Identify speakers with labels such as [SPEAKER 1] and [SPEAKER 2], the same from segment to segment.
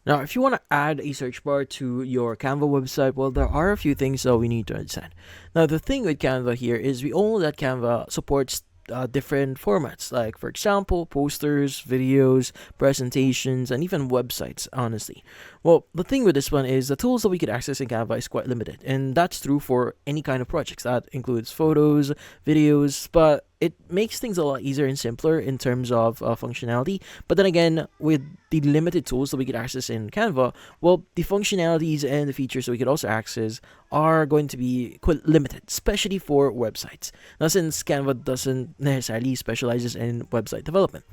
[SPEAKER 1] Now, if you want to add a search bar to your Canva website, well, there are a few things that we need to understand. Now, the thing with Canva here is we all know that Canva supports different formats, like, for example, posters, videos, presentations, and even websites, honestly. Well, the thing with this one is the tools that we could access in Canva is quite limited, and that's true for any kind of projects. That includes photos, videos, but it makes things a lot easier and simpler in terms of functionality. But then again, with the limited tools that we could access in Canva, well, the functionalities and the features that we could also access are going to be quite limited, especially for websites. Now, since Canva doesn't necessarily specializes in website development.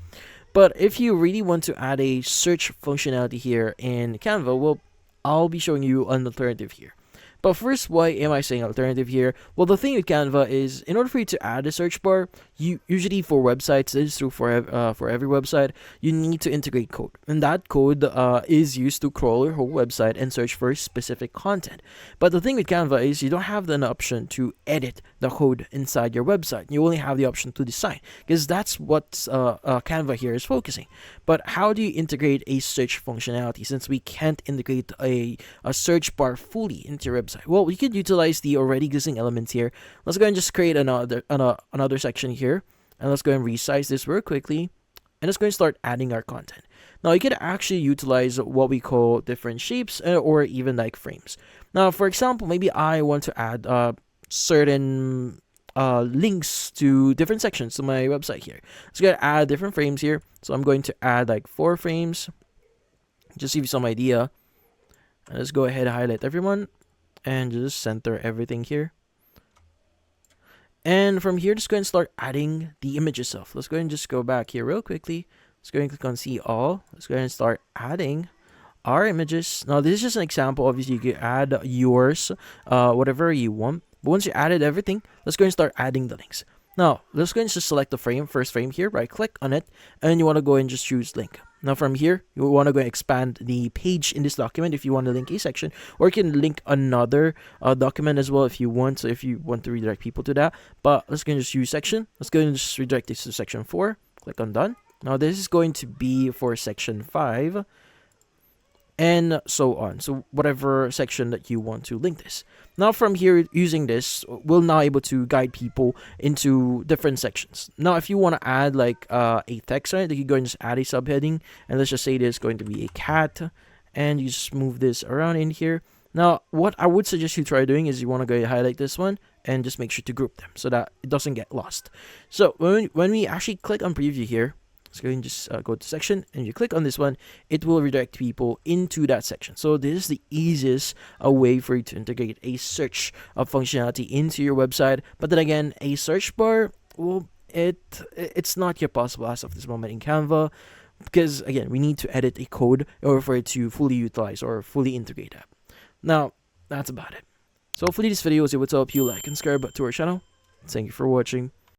[SPEAKER 1] But if you really want to add a search functionality here in Canva, well, I'll be showing you an alternative here. But first, why am I saying alternative here? Well, the thing with Canva is, in order for you to add a search bar, you usually for websites, this is true for every website, you need to integrate code, and that code is used to crawl your whole website and search for specific content. But the thing with Canva is, you don't have an option to edit the code inside your website. You only have the option to design, because that's what Canva here is focusing. But how do you integrate a search functionality since we can't integrate a search bar fully into your website? Well, we could utilize the already existing elements here. Let's go and just create another section here, and let's go and resize this real quickly, and let's go and start adding our content. Now, you could actually utilize what we call different shapes or even like frames. Now, for example, maybe I want to add certain links to different sections to my website here. So I'm gonna add different frames here. So I'm going to add like 4 frames, just give you some idea. And let's go ahead and highlight everyone and just center everything here. And from here, just go and start adding the image itself. Let's go and just go back here real quickly. Let's go and click on see all. Let's go and start adding our images. Now, this is just an example. Obviously, you can add yours, whatever you want. But once you added everything, let's go and start adding the links. Now, let's go and just select the first frame here, right click on it, and you want to go and just choose link. Now from here, you want to go and expand the page in this document if you want to link a section, or you can link another document as well if you want, so if you want to redirect people to that. But let's go and just use section. Let's go and just redirect this to section 4. Click on done. Now this is going to be for section 5, and so on. So whatever section that you want to link this. Now from here, using this, we're now able to guide people into different sections. Now, if you want to add like a text on it, you can go and just add a subheading, and let's just say this is going to be a cat, and you just move this around in here. Now, what I would suggest you try doing is you want to go and highlight this one and just make sure to group them so that it doesn't get lost. So when we actually click on preview here, let's go and just go to section, and you click on this one, it will redirect people into that section. So this is the easiest way for you to integrate a search functionality into your website. But then again, a search bar, well, it's not yet possible as of this moment in Canva, because again, we need to edit a code in order for it to fully utilize or fully integrate that. Now, that's about it. So hopefully this video was able to help you like and subscribe to our channel. Thank you for watching.